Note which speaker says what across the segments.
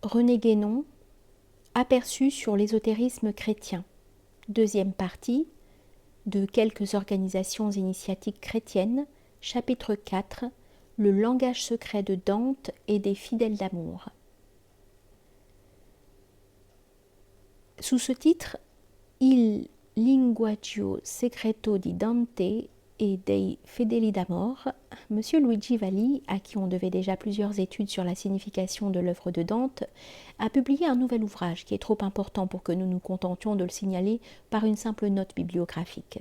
Speaker 1: René Guénon, Aperçu sur l'ésotérisme chrétien. Deuxième partie, de quelques organisations initiatiques chrétiennes, chapitre 4, le langage secret de Dante et des fidèles d'amour. Sous ce titre, Il linguaggio segreto di Dante et dei fedeli d'amor, M. Luigi Valli, à qui on devait déjà plusieurs études sur la signification de l'œuvre de Dante, a publié un nouvel ouvrage qui est trop important pour que nous nous contentions de le signaler par une simple note bibliographique.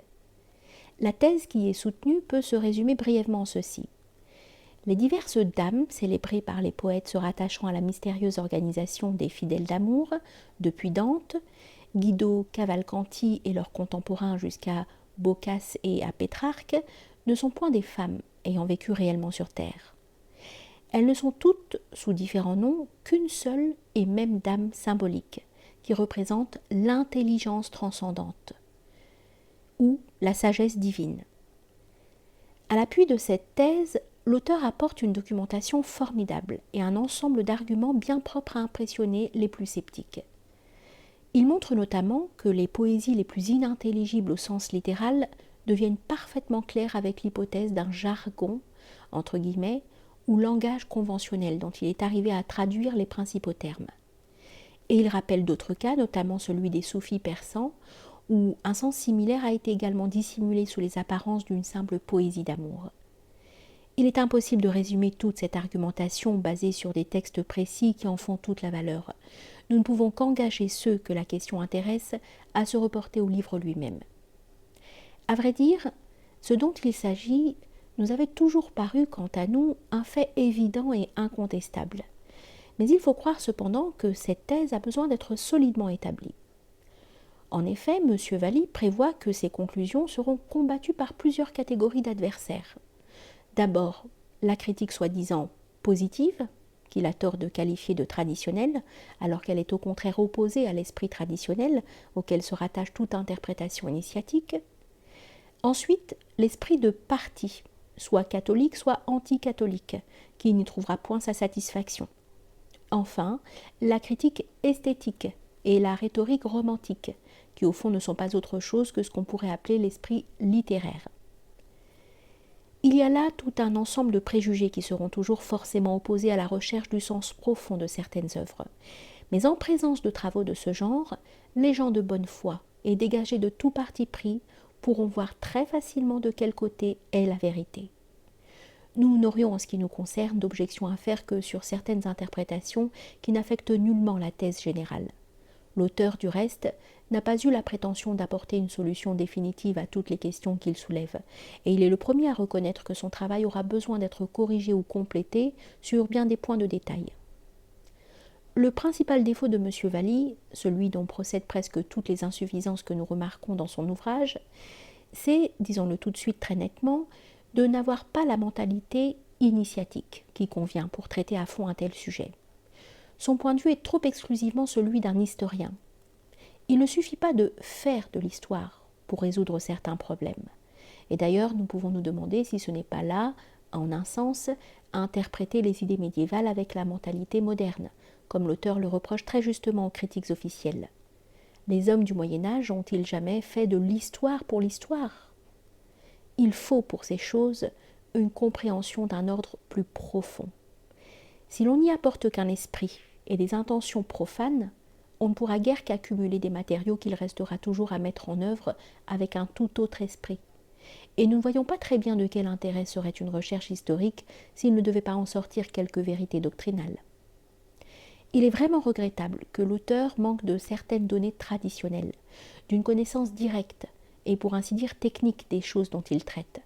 Speaker 1: La thèse qui y est soutenue peut se résumer brièvement en ceci. Les diverses dames célébrées par les poètes se rattachant à la mystérieuse organisation des fidèles d'amour, depuis Dante, Guido Cavalcanti et leurs contemporains jusqu'à Boccace et à Pétrarque, ne sont point des femmes ayant vécu réellement sur Terre. Elles ne sont toutes, sous différents noms, qu'une seule et même dame symbolique, qui représente l'intelligence transcendante, ou la sagesse divine. À l'appui de cette thèse, l'auteur apporte une documentation formidable et un ensemble d'arguments bien propres à impressionner les plus sceptiques. Il montre notamment que les poésies les plus inintelligibles au sens littéral deviennent parfaitement claires avec l'hypothèse d'un jargon, entre guillemets, ou langage conventionnel dont il est arrivé à traduire les principaux termes. Et il rappelle d'autres cas, notamment celui des soufis persans, où un sens similaire a été également dissimulé sous les apparences d'une simple poésie d'amour. Il est impossible de résumer toute cette argumentation basée sur des textes précis qui en font toute la valeur. Nous ne pouvons qu'engager ceux que la question intéresse à se reporter au livre lui-même. À vrai dire, ce dont il s'agit nous avait toujours paru, quant à nous, un fait évident et incontestable. Mais il faut croire cependant que cette thèse a besoin d'être solidement établie. En effet, M. Valli prévoit que ces conclusions seront combattues par plusieurs catégories d'adversaires. D'abord, la critique soi-disant positive, qu'il a tort de qualifier de traditionnelle, alors qu'elle est au contraire opposée à l'esprit traditionnel auquel se rattache toute interprétation initiatique. Ensuite, l'esprit de parti, soit catholique, soit anti-catholique, qui n'y trouvera point sa satisfaction. Enfin, la critique esthétique et la rhétorique romantique, qui au fond ne sont pas autre chose que ce qu'on pourrait appeler l'esprit littéraire. Il y a là tout un ensemble de préjugés qui seront toujours forcément opposés à la recherche du sens profond de certaines œuvres. Mais en présence de travaux de ce genre, les gens de bonne foi et dégagés de tout parti pris pourront voir très facilement de quel côté est la vérité. Nous n'aurions en ce qui nous concerne d'objection à faire que sur certaines interprétations qui n'affectent nullement la thèse générale. L'auteur, du reste, n'a pas eu la prétention d'apporter une solution définitive à toutes les questions qu'il soulève, et il est le premier à reconnaître que son travail aura besoin d'être corrigé ou complété sur bien des points de détail. Le principal défaut de M. Valli, celui dont procèdent presque toutes les insuffisances que nous remarquons dans son ouvrage, c'est, disons-le tout de suite très nettement, de n'avoir pas la mentalité initiatique qui convient pour traiter à fond un tel sujet. Son point de vue est trop exclusivement celui d'un historien. Il ne suffit pas de faire de l'histoire pour résoudre certains problèmes. Et d'ailleurs, nous pouvons nous demander si ce n'est pas là, en un sens, à interpréter les idées médiévales avec la mentalité moderne, comme l'auteur le reproche très justement aux critiques officielles. Les hommes du Moyen-Âge ont-ils jamais fait de l'histoire pour l'histoire ? Il faut pour ces choses une compréhension d'un ordre plus profond. Si l'on n'y apporte qu'un esprit et des intentions profanes, on ne pourra guère qu'accumuler des matériaux qu'il restera toujours à mettre en œuvre avec un tout autre esprit. Et nous ne voyons pas très bien de quel intérêt serait une recherche historique s'il ne devait pas en sortir quelques vérités doctrinales. Il est vraiment regrettable que l'auteur manque de certaines données traditionnelles, d'une connaissance directe et pour ainsi dire technique des choses dont il traite.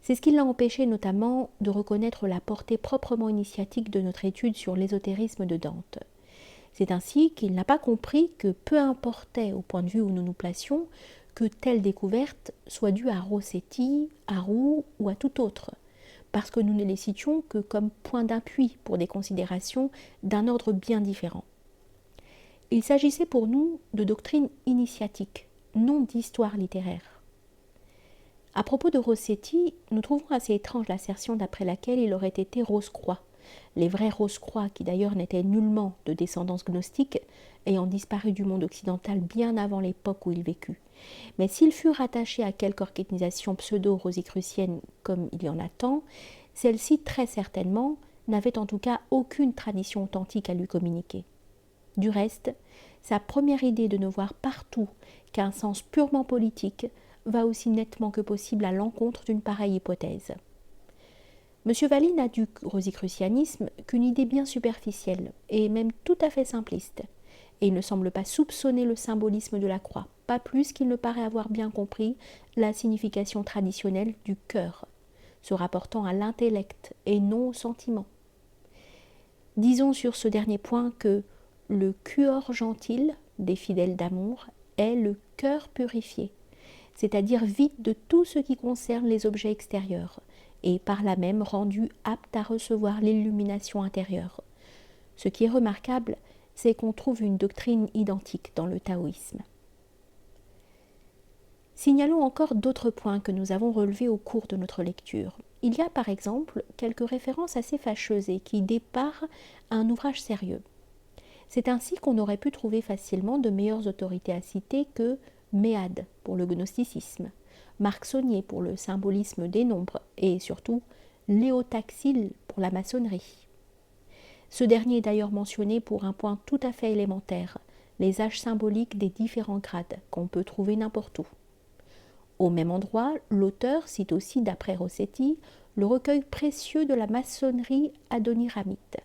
Speaker 1: C'est ce qui l'a empêché notamment de reconnaître la portée proprement initiatique de notre étude sur l'ésotérisme de Dante. C'est ainsi qu'il n'a pas compris que peu importait au point de vue où nous nous placions que telle découverte soit due à Rossetti, à Roux ou à tout autre, parce que nous ne les citions que comme point d'appui pour des considérations d'un ordre bien différent. Il s'agissait pour nous de doctrine initiatique, non d'histoire littéraire. À propos de Rossetti, nous trouvons assez étrange l'assertion d'après laquelle il aurait été Rose-Croix, les vrais Rose-Croix, qui d'ailleurs n'étaient nullement de descendance gnostique, ayant disparu du monde occidental bien avant l'époque où il vécut. Mais s'il fut rattaché à quelque organisation pseudo-rosicrucienne comme il y en a tant, celle-ci très certainement n'avait en tout cas aucune tradition authentique à lui communiquer. Du reste, sa première idée de ne voir partout qu'un sens purement politique va aussi nettement que possible à l'encontre d'une pareille hypothèse. M. Valli n'a du rosicrucianisme qu'une idée bien superficielle et même tout à fait simpliste, et il ne semble pas soupçonner le symbolisme de la croix, pas plus qu'il ne paraît avoir bien compris la signification traditionnelle du cœur, se rapportant à l'intellect et non au sentiment. Disons sur ce dernier point que le cuor gentil des fidèles d'amour est le cœur purifié, c'est-à-dire vide de tout ce qui concerne les objets extérieurs, et par là même rendu apte à recevoir l'illumination intérieure. Ce qui est remarquable, c'est qu'on trouve une doctrine identique dans le taoïsme. Signalons encore d'autres points que nous avons relevés au cours de notre lecture. Il y a par exemple quelques références assez fâcheuses et qui déparent un ouvrage sérieux. C'est ainsi qu'on aurait pu trouver facilement de meilleures autorités à citer que Méade pour le gnosticisme, Marc Saunier pour le symbolisme des nombres et surtout Léo Taxil pour la maçonnerie. Ce dernier est d'ailleurs mentionné pour un point tout à fait élémentaire, les âges symboliques des différents grades qu'on peut trouver n'importe où. Au même endroit, l'auteur cite aussi, d'après Rossetti, le recueil précieux de la maçonnerie adoniramite.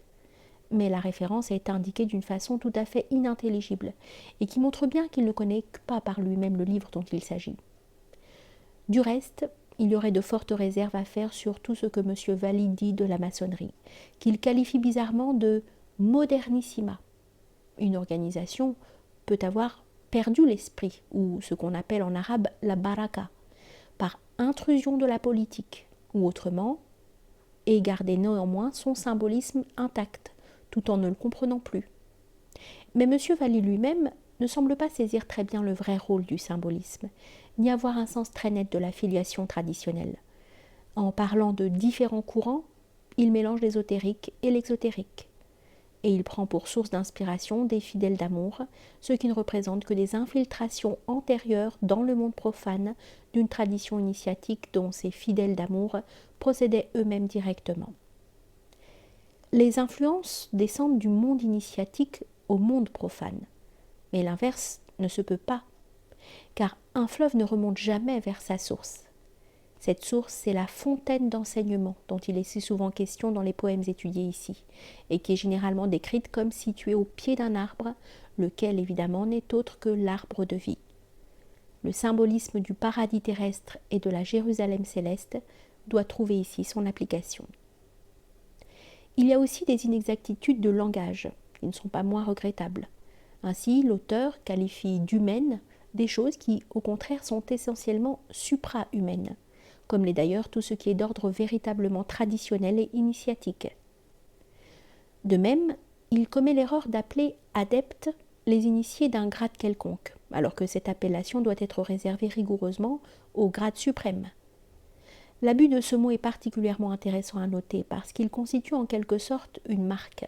Speaker 1: Mais la référence est indiquée d'une façon tout à fait inintelligible et qui montre bien qu'il ne connaît pas par lui-même le livre dont il s'agit. Du reste, il y aurait de fortes réserves à faire sur tout ce que M. Valli dit de la maçonnerie, qu'il qualifie bizarrement de modernissima. Une organisation peut avoir perdu l'esprit, ou ce qu'on appelle en arabe la baraka, par intrusion de la politique, ou autrement, et garder néanmoins son symbolisme intact, tout en ne le comprenant plus. Mais M. Valli lui-même ne semble pas saisir très bien le vrai rôle du symbolisme, ni avoir un sens très net de la filiation traditionnelle. En parlant de différents courants, il mélange l'ésotérique et l'exotérique. Et il prend pour source d'inspiration des fidèles d'amour, ce qui ne représente que des infiltrations antérieures dans le monde profane d'une tradition initiatique dont ces fidèles d'amour procédaient eux-mêmes directement. Les influences descendent du monde initiatique au monde profane, mais l'inverse ne se peut pas, car un fleuve ne remonte jamais vers sa source. Cette source, c'est la fontaine d'enseignement dont il est si souvent question dans les poèmes étudiés ici, et qui est généralement décrite comme située au pied d'un arbre, lequel évidemment n'est autre que l'arbre de vie. Le symbolisme du paradis terrestre et de la Jérusalem céleste doit trouver ici son application. Il y a aussi des inexactitudes de langage, qui ne sont pas moins regrettables. Ainsi, l'auteur qualifie d'humaines des choses qui, au contraire, sont essentiellement supra-humaines, comme l'est d'ailleurs tout ce qui est d'ordre véritablement traditionnel et initiatique. De même, il commet l'erreur d'appeler adeptes les initiés d'un grade quelconque, alors que cette appellation doit être réservée rigoureusement au grade suprême. L'abus de ce mot est particulièrement intéressant à noter parce qu'il constitue en quelque sorte une marque.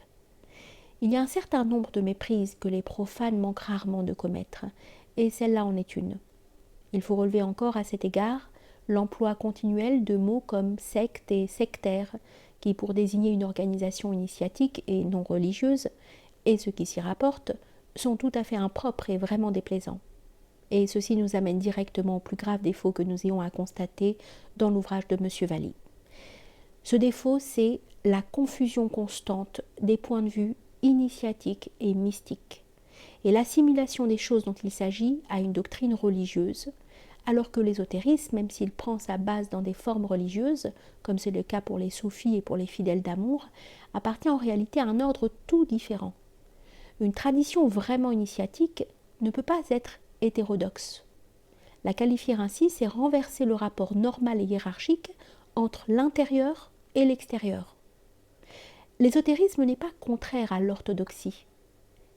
Speaker 1: Il y a un certain nombre de méprises que les profanes manquent rarement de commettre, et celle-là en est une. Il faut relever encore à cet égard l'emploi continuel de mots comme secte et sectaire, qui pour désigner une organisation initiatique et non religieuse, et ce qui s'y rapporte, sont tout à fait impropres et vraiment déplaisants. Et ceci nous amène directement au plus grave défaut que nous ayons à constater dans l'ouvrage de M. Valli. Ce défaut, c'est la confusion constante des points de vue initiatiques et mystiques, et l'assimilation des choses dont il s'agit à une doctrine religieuse, alors que l'ésotérisme, même s'il prend sa base dans des formes religieuses, comme c'est le cas pour les soufis et pour les fidèles d'amour, appartient en réalité à un ordre tout différent. Une tradition vraiment initiatique ne peut pas être hétérodoxe. La qualifier ainsi, c'est renverser le rapport normal et hiérarchique entre l'intérieur et l'extérieur. L'ésotérisme n'est pas contraire à l'orthodoxie,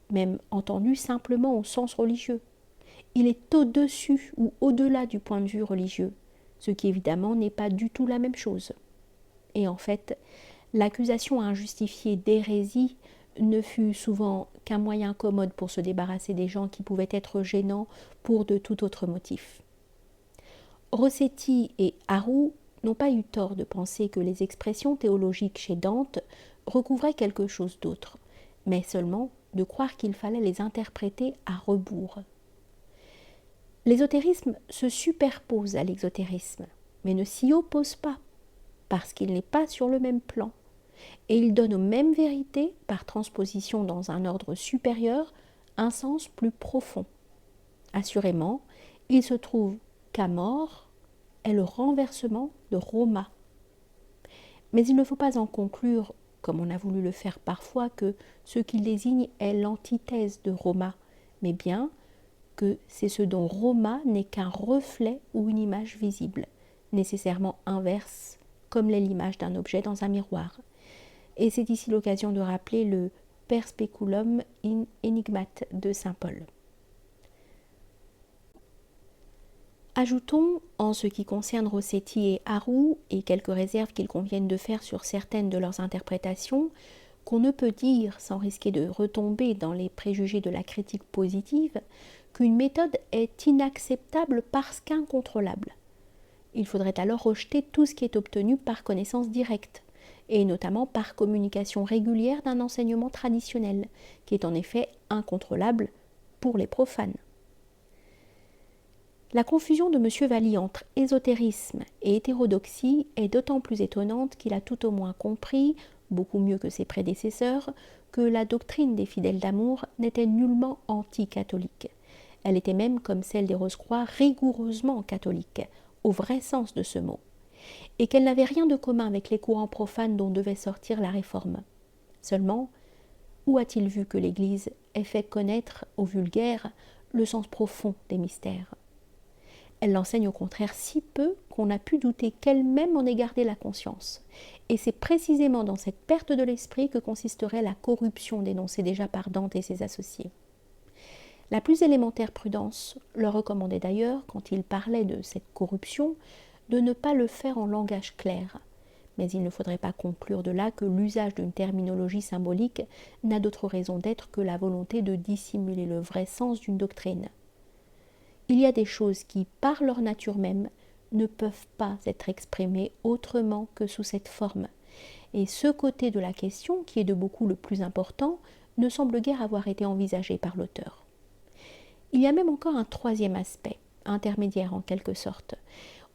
Speaker 1: même entendu simplement au sens religieux. Il est au-dessus ou au-delà du point de vue religieux, ce qui évidemment n'est pas du tout la même chose. Et en fait, L'accusation injustifiée d'hérésie ne fut souvent qu'un moyen commode pour se débarrasser des gens qui pouvaient être gênants pour de tout autre motif. Rossetti et Arrou n'ont pas eu tort de penser que les expressions théologiques chez Dante recouvraient quelque chose d'autre, mais seulement de croire qu'il fallait les interpréter à rebours. L'ésotérisme se superpose à l'exotérisme, mais ne s'y oppose pas, parce qu'il n'est pas sur le même plan, et il donne aux mêmes vérités, par transposition dans un ordre supérieur, un sens plus profond. Assurément, il se trouve qu'Amor est le renversement de Roma. Mais il ne faut pas en conclure, comme on a voulu le faire parfois, que ce qu'il désigne est l'antithèse de Roma, mais bien que c'est ce dont Roma n'est qu'un reflet ou une image visible, nécessairement inverse, comme l'est l'image d'un objet dans un miroir. Et c'est ici l'occasion de rappeler le Perspeculum in Enigmate de saint Paul. Ajoutons, en ce qui concerne Rossetti et Arrou, et quelques réserves qu'il convienne de faire sur certaines de leurs interprétations, qu'on ne peut dire, sans risquer de retomber dans les préjugés de la critique positive, qu'une méthode est inacceptable parce qu'incontrôlable. Il faudrait alors rejeter tout ce qui est obtenu par connaissance directe, et notamment par communication régulière d'un enseignement traditionnel, qui est en effet incontrôlable pour les profanes. La confusion de M. Valli entre ésotérisme et hétérodoxie est d'autant plus étonnante qu'il a tout au moins compris, beaucoup mieux que ses prédécesseurs, que la doctrine des fidèles d'amour n'était nullement anti-catholique. Elle était même, comme celle des Rose-Croix, rigoureusement catholique, au vrai sens de ce mot, et qu'elle n'avait rien de commun avec les courants profanes dont devait sortir la réforme. Seulement, où a-t-il vu que l'Église ait fait connaître au vulgaire le sens profond des mystères ? Elle l'enseigne au contraire si peu qu'on a pu douter qu'elle-même en ait gardé la conscience. Et c'est précisément dans cette perte de l'esprit que consisterait la corruption dénoncée déjà par Dante et ses associés. La plus élémentaire prudence leur recommandait d'ailleurs, quand il parlait de cette corruption, de ne pas le faire en langage clair. Mais il ne faudrait pas conclure de là que l'usage d'une terminologie symbolique n'a d'autre raison d'être que la volonté de dissimuler le vrai sens d'une doctrine. Il y a des choses qui, par leur nature même, ne peuvent pas être exprimées autrement que sous cette forme. Et ce côté de la question, qui est de beaucoup le plus important, ne semble guère avoir été envisagé par l'auteur. Il y a même encore un troisième aspect, intermédiaire en quelque sorte,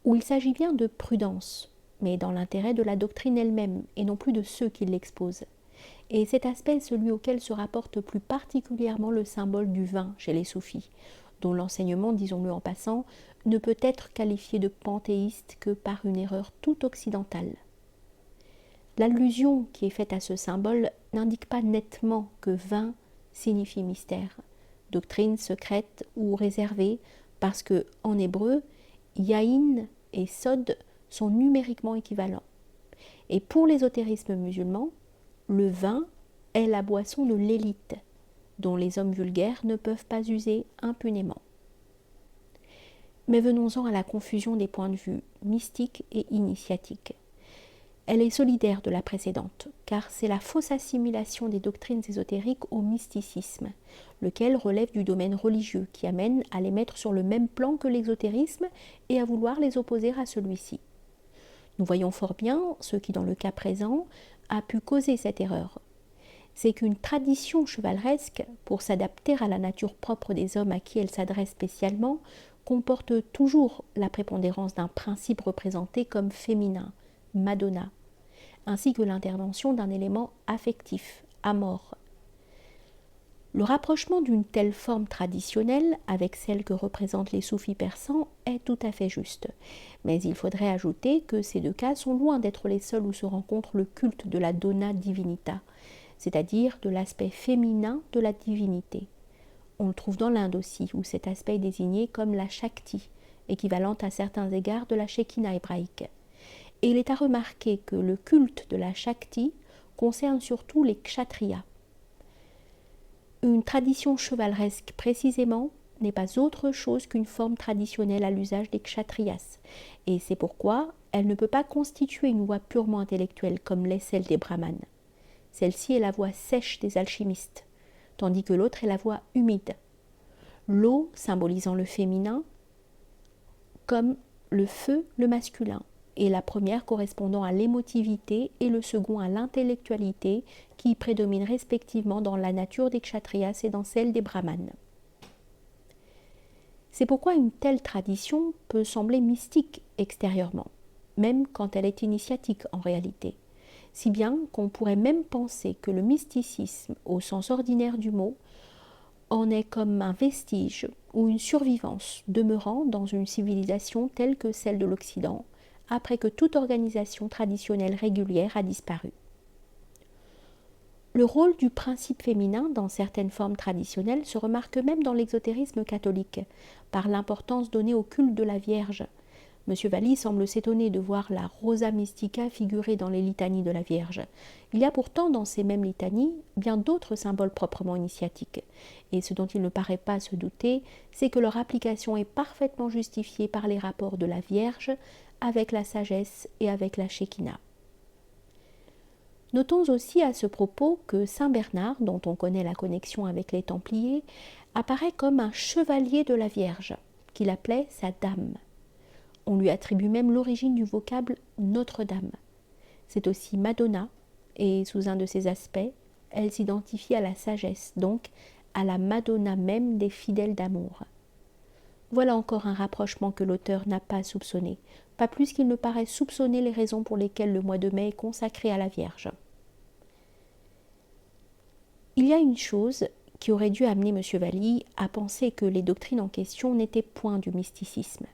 Speaker 1: où il s'agit bien de prudence, mais dans l'intérêt de la doctrine elle-même, et non plus de ceux qui l'exposent. Et cet aspect est celui auquel se rapporte plus particulièrement le symbole du vin chez les soufis, dont l'enseignement, disons-le en passant, ne peut être qualifié de panthéiste que par une erreur tout occidentale. L'allusion qui est faite à ce symbole n'indique pas nettement que vin signifie mystère, doctrine secrète ou réservée, parce que, en hébreu, yaïn et sod sont numériquement équivalents. Et pour l'ésotérisme musulman, le vin est la boisson de l'élite, dont les hommes vulgaires ne peuvent pas user impunément. Mais venons-en à la confusion des points de vue mystiques et initiatiques. Elle est solidaire de la précédente, car c'est la fausse assimilation des doctrines ésotériques au mysticisme, lequel relève du domaine religieux, qui amène à les mettre sur le même plan que l'exotérisme et à vouloir les opposer à celui-ci. Nous voyons fort bien ce qui, dans le cas présent, a pu causer cette erreur. C'est qu'une tradition chevaleresque, pour s'adapter à la nature propre des hommes à qui elle s'adresse spécialement, comporte toujours la prépondérance d'un principe représenté comme féminin, Madonna, ainsi que l'intervention d'un élément affectif, Amor. Le rapprochement d'une telle forme traditionnelle avec celle que représentent les soufis persans est tout à fait juste, mais il faudrait ajouter que ces deux cas sont loin d'être les seuls où se rencontre le culte de la Donna Divinita, c'est-à-dire de l'aspect féminin de la divinité. On le trouve dans l'Inde aussi, où cet aspect est désigné comme la Shakti, équivalente à certains égards de la Shekinah hébraïque. Et il est à remarquer que le culte de la Shakti concerne surtout les Kshatriyas. Une tradition chevaleresque, précisément, n'est pas autre chose qu'une forme traditionnelle à l'usage des Kshatriyas, et c'est pourquoi elle ne peut pas constituer une voix purement intellectuelle comme l'est celle des brahmanes. Celle-ci est la voix sèche des alchimistes, tandis que l'autre est la voix humide. L'eau symbolisant le féminin, comme le feu le masculin, et la première correspondant à l'émotivité et le second à l'intellectualité qui prédominent respectivement dans la nature des kshatriyas et dans celle des brahmanes. C'est pourquoi une telle tradition peut sembler mystique extérieurement, même quand elle est initiatique en réalité, si bien qu'on pourrait même penser que le mysticisme, au sens ordinaire du mot, en est comme un vestige ou une survivance demeurant dans une civilisation telle que celle de l'Occident, après que toute organisation traditionnelle régulière a disparu. Le rôle du principe féminin dans certaines formes traditionnelles se remarque même dans l'exotérisme catholique, par l'importance donnée au culte de la Vierge. M. Valli semble s'étonner de voir la Rosa Mystica figurer dans les litanies de la Vierge. Il y a pourtant dans ces mêmes litanies bien d'autres symboles proprement initiatiques, et ce dont il ne paraît pas se douter, c'est que leur application est parfaitement justifiée par les rapports de la Vierge avec la sagesse et avec la Shekinah. Notons aussi à ce propos que saint Bernard, dont on connaît la connexion avec les Templiers, apparaît comme un chevalier de la Vierge, qu'il appelait sa dame. On lui attribue même l'origine du vocable Notre-Dame. C'est aussi Madonna, et sous un de ses aspects, elle s'identifie à la sagesse, donc à la Madonna même des fidèles d'amour. Voilà encore un rapprochement que l'auteur n'a pas soupçonné, pas plus qu'il ne paraît soupçonner les raisons pour lesquelles le mois de mai est consacré à la Vierge. Il y a une chose qui aurait dû amener M. Valli à penser que les doctrines en question n'étaient point du mysticisme.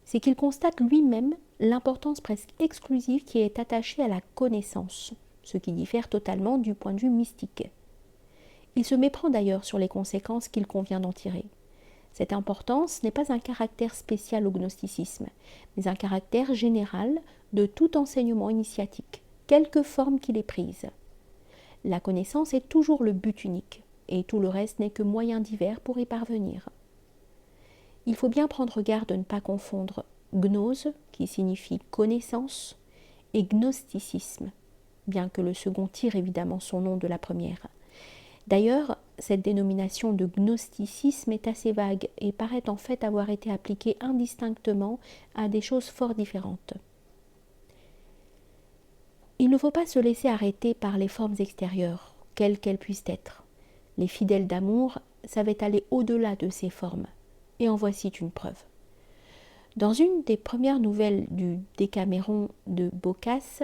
Speaker 1: C'est qu'il constate lui-même l'importance presque exclusive qui est attachée à la connaissance, ce qui diffère totalement du point de vue mystique. Il se méprend d'ailleurs sur les conséquences qu'il convient d'en tirer. Cette importance n'est pas un caractère spécial au gnosticisme, mais un caractère général de tout enseignement initiatique, quelque forme qu'il ait prise. La connaissance est toujours le but unique, et tout le reste n'est que moyen divers pour y parvenir. Il faut bien prendre garde de ne pas confondre gnose, qui signifie connaissance, et gnosticisme, bien que le second tire évidemment son nom de la première. D'ailleurs, cette dénomination de gnosticisme est assez vague et paraît en fait avoir été appliquée indistinctement à des choses fort différentes. Il ne faut pas se laisser arrêter par les formes extérieures, quelles qu'elles puissent être. Les fidèles d'amour savaient aller au-delà de ces formes, et en voici une preuve. Dans une des premières nouvelles du Décaméron de Boccace,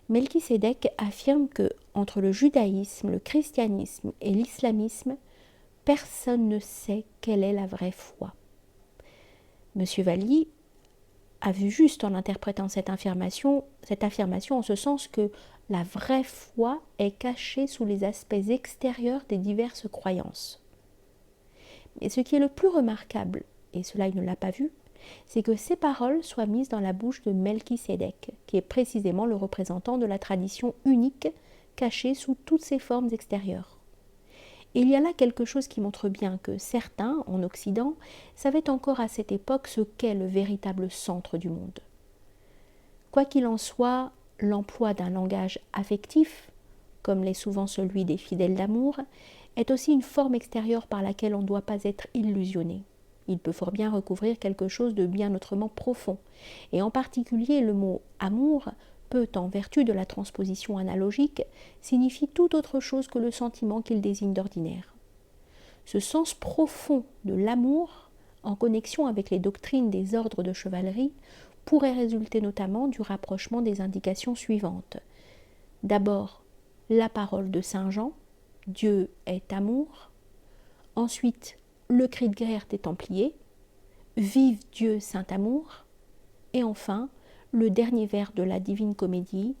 Speaker 1: Melchisédek affirme que, entre le judaïsme, le christianisme et l'islamisme, personne ne sait quelle est la vraie foi. M. Valli a vu juste en interprétant cette affirmation en ce sens que la vraie foi est cachée sous les aspects extérieurs des diverses croyances. Mais ce qui est le plus remarquable, et cela il ne l'a pas vu, c'est que ces paroles soient mises dans la bouche de Melchisédek, qui est précisément le représentant de la tradition unique cachée sous toutes ses formes extérieures. Et il y a là quelque chose qui montre bien que certains, en Occident, savaient encore à cette époque ce qu'est le véritable centre du monde. Quoi qu'il en soit, l'emploi d'un langage affectif, comme l'est souvent celui des fidèles d'amour, est aussi une forme extérieure par laquelle on ne doit pas être illusionné. Il peut fort bien recouvrir quelque chose de bien autrement profond, et en particulier le mot « amour » peut, en vertu de la transposition analogique, signifier tout autre chose que le sentiment qu'il désigne d'ordinaire. Ce sens profond de l'amour, en connexion avec les doctrines des ordres de chevalerie, pourrait résulter notamment du rapprochement des indications suivantes. D'abord, la parole de saint Jean, Dieu est amour. Ensuite, le cri de guerre des Templiers, vive Dieu saint amour. Et enfin, le dernier vers de la Divine Comédie,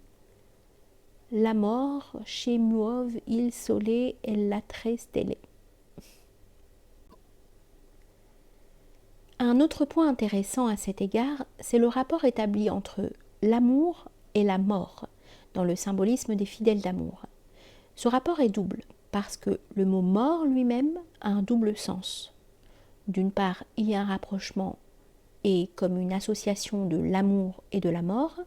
Speaker 1: la mort chez muove il sole et l'atre stelle. Un autre point intéressant à cet égard, c'est le rapport établi entre l'amour et la mort dans le symbolisme des fidèles d'amour. Ce rapport est double, parce que le mot mort lui-même a un double sens. D'une part, il y a un rapprochement et comme une association de l'amour et de la mort,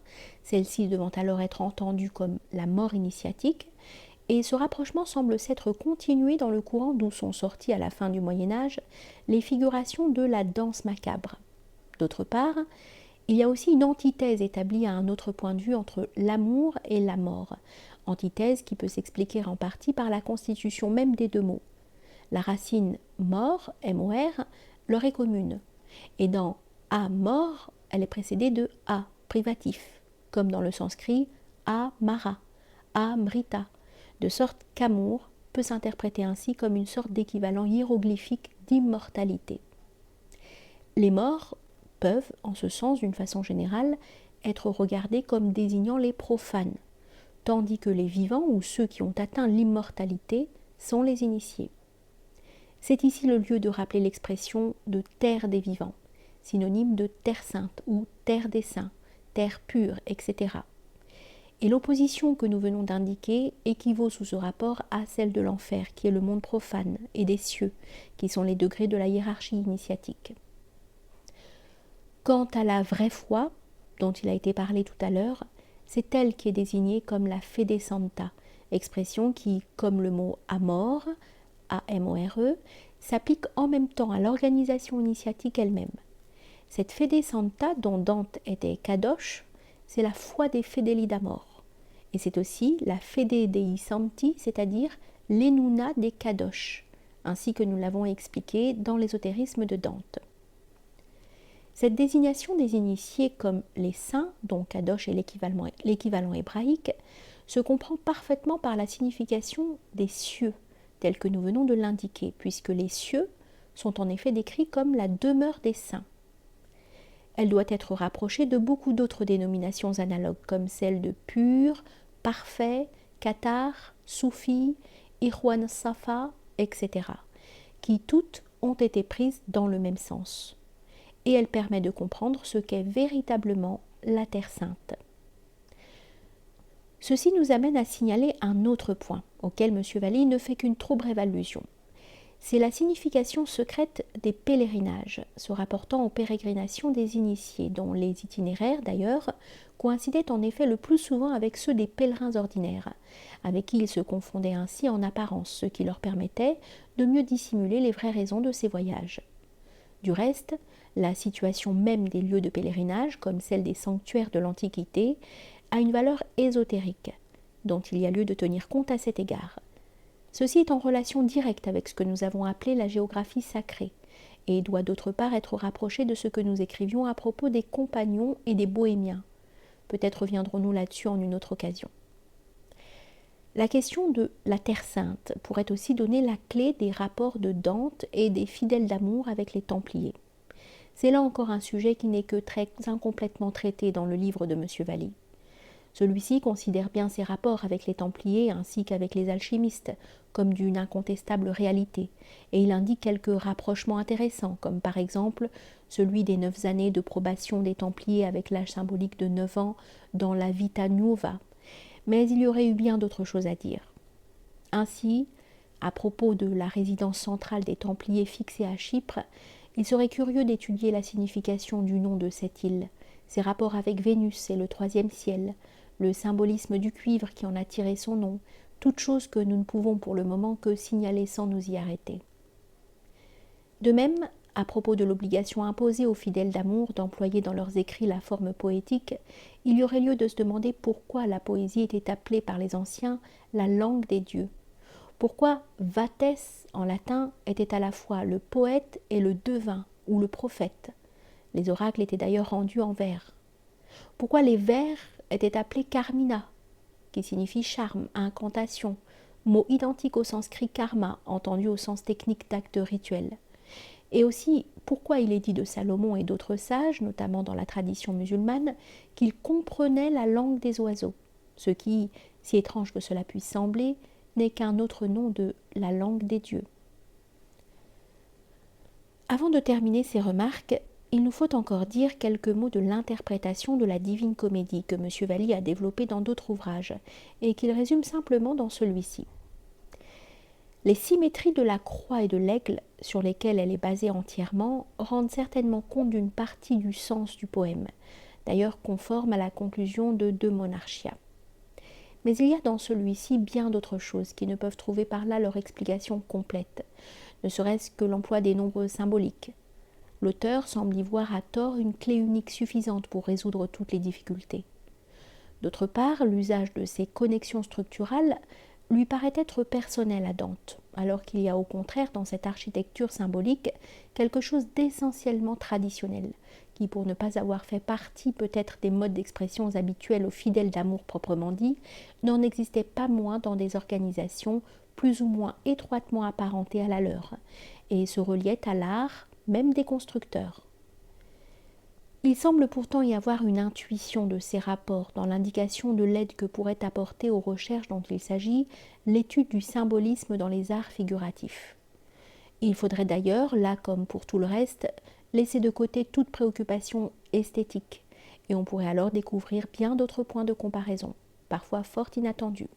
Speaker 1: celle-ci devant alors être entendue comme la mort initiatique, et ce rapprochement semble s'être continué dans le courant d'où sont sorties à la fin du Moyen-Âge les figurations de la danse macabre. D'autre part, il y a aussi une antithèse établie à un autre point de vue entre l'amour et la mort, antithèse qui peut s'expliquer en partie par la constitution même des deux mots. La racine mort, M-O-R, leur est commune, et dans a mort, elle est précédée de a privatif, comme dans le sanskrit a mara, a mrita, de sorte qu'amour peut s'interpréter ainsi comme une sorte d'équivalent hiéroglyphique d'immortalité. Les morts peuvent, en ce sens d'une façon générale, être regardés comme désignant les profanes, tandis que les vivants ou ceux qui ont atteint l'immortalité sont les initiés. C'est ici le lieu de rappeler l'expression de terre des vivants, synonyme de terre sainte ou terre des saints, terre pure, etc. Et l'opposition que nous venons d'indiquer équivaut sous ce rapport à celle de l'enfer, qui est le monde profane, et des cieux, qui sont les degrés de la hiérarchie initiatique. Quant à la vraie foi, dont il a été parlé tout à l'heure, c'est elle qui est désignée comme la fede santa, expression qui, comme le mot amor, A-M-O-R-E, s'applique en même temps à l'organisation initiatique elle-même. Cette fede santa dont Dante était kadosh, c'est la foi des fedeli d'amor. Et c'est aussi la fede dei santi, c'est-à-dire l'enuna des kadosh, ainsi que nous l'avons expliqué dans l'ésotérisme de Dante. Cette désignation des initiés comme les saints, dont kadosh est l'équivalent hébraïque, se comprend parfaitement par la signification des cieux, telle que nous venons de l'indiquer, puisque les cieux sont en effet décrits comme la demeure des saints. Elle doit être rapprochée de beaucoup d'autres dénominations analogues, comme celles de pur, parfait, qatar, soufi, irwan safa, etc., qui toutes ont été prises dans le même sens. Et elle permet de comprendre ce qu'est véritablement la Terre Sainte. Ceci nous amène à signaler un autre point, auquel M. Valli ne fait qu'une trop brève allusion. C'est la signification secrète des pèlerinages, se rapportant aux pérégrinations des initiés, dont les itinéraires, d'ailleurs, coïncidaient en effet le plus souvent avec ceux des pèlerins ordinaires, avec qui ils se confondaient ainsi en apparence, ce qui leur permettait de mieux dissimuler les vraies raisons de ces voyages. Du reste, la situation même des lieux de pèlerinage, comme celle des sanctuaires de l'Antiquité, a une valeur ésotérique, dont il y a lieu de tenir compte à cet égard. Ceci est en relation directe avec ce que nous avons appelé la géographie sacrée, et doit d'autre part être rapproché de ce que nous écrivions à propos des compagnons et des bohémiens. Peut-être reviendrons-nous là-dessus en une autre occasion. La question de la Terre Sainte pourrait aussi donner la clé des rapports de Dante et des fidèles d'amour avec les Templiers. C'est là encore un sujet qui n'est que très incomplètement traité dans le livre de M. Valli. Celui-ci considère bien ses rapports avec les Templiers ainsi qu'avec les alchimistes comme d'une incontestable réalité, et il indique quelques rapprochements intéressants, comme par exemple celui des 9 années de probation des Templiers avec l'âge symbolique de 9 ans dans la Vita Nuova. Mais il y aurait eu bien d'autres choses à dire. Ainsi, à propos de la résidence centrale des Templiers fixée à Chypre, il serait curieux d'étudier la signification du nom de cette île, ses rapports avec Vénus et le 3e ciel, le symbolisme du cuivre qui en a tiré son nom, toutes choses que nous ne pouvons pour le moment que signaler sans nous y arrêter. De même, à propos de l'obligation imposée aux fidèles d'amour d'employer dans leurs écrits la forme poétique, il y aurait lieu de se demander pourquoi la poésie était appelée par les anciens la langue des dieux. Pourquoi vates en latin était à la fois le poète et le devin ou le prophète. Les oracles étaient d'ailleurs rendus en vers. Pourquoi les vers étaient appelés carmina, qui signifie charme, incantation, mot identique au sanskrit karma, entendu au sens technique d'acte rituel. Et aussi, pourquoi il est dit de Salomon et d'autres sages, notamment dans la tradition musulmane, qu'ils comprenaient la langue des oiseaux, ce qui, si étrange que cela puisse sembler, n'est qu'un autre nom de la langue des dieux. Avant de terminer ces remarques, il nous faut encore dire quelques mots de l'interprétation de la Divine Comédie que M. Valli a développée dans d'autres ouvrages et qu'il résume simplement dans celui-ci. Les symétries de la croix et de l'aigle, sur lesquelles elle est basée entièrement, rendent certainement compte d'une partie du sens du poème, d'ailleurs conforme à la conclusion de De Monarchia. Mais il y a dans celui-ci bien d'autres choses qui ne peuvent trouver par là leur explication complète, ne serait-ce que l'emploi des nombres symboliques. L'auteur semble y voir à tort une clé unique suffisante pour résoudre toutes les difficultés. D'autre part, l'usage de ces connexions structurales lui paraît être personnel à Dante, alors qu'il y a au contraire dans cette architecture symbolique quelque chose d'essentiellement traditionnel, qui, pour ne pas avoir fait partie peut-être des modes d'expression habituels aux fidèles d'amour proprement dit, n'en existait pas moins dans des organisations plus ou moins étroitement apparentées à la leur, et se reliait à l'art même des constructeurs. Il semble pourtant y avoir une intuition de ces rapports dans l'indication de l'aide que pourrait apporter aux recherches dont il s'agit l'étude du symbolisme dans les arts figuratifs. Il faudrait d'ailleurs, là comme pour tout le reste, laisser de côté toute préoccupation esthétique, et on pourrait alors découvrir bien d'autres points de comparaison, parfois fort inattendus.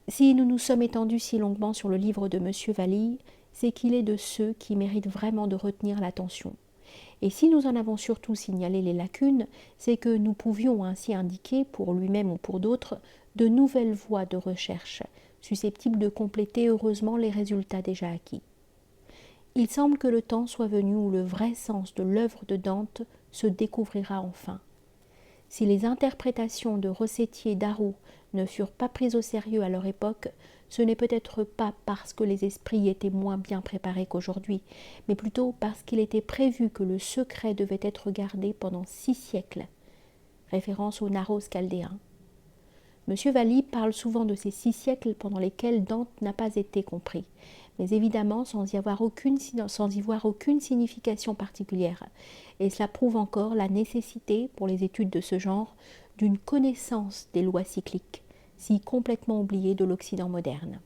Speaker 1: Si nous nous sommes étendus si longuement sur le livre de M. Valli, c'est qu'il est de ceux qui méritent vraiment de retenir l'attention. Et si nous en avons surtout signalé les lacunes, c'est que nous pouvions ainsi indiquer, pour lui-même ou pour d'autres, de nouvelles voies de recherche, susceptibles de compléter heureusement les résultats déjà acquis. Il semble que le temps soit venu où le vrai sens de l'œuvre de Dante se découvrira enfin. Si les interprétations de Rossetti et Darrow ne furent pas prises au sérieux à leur époque, ce n'est peut-être pas parce que les esprits étaient moins bien préparés qu'aujourd'hui, mais plutôt parce qu'il était prévu que le secret devait être gardé pendant 6 siècles. Référence aux Naros chaldéens. M. Valli parle souvent de ces 6 siècles pendant lesquels Dante n'a pas été compris, mais évidemment sans y voir aucune signification particulière. Et cela prouve encore la nécessité, pour les études de ce genre, d'une connaissance des lois cycliques, si complètement oubliées de l'Occident moderne.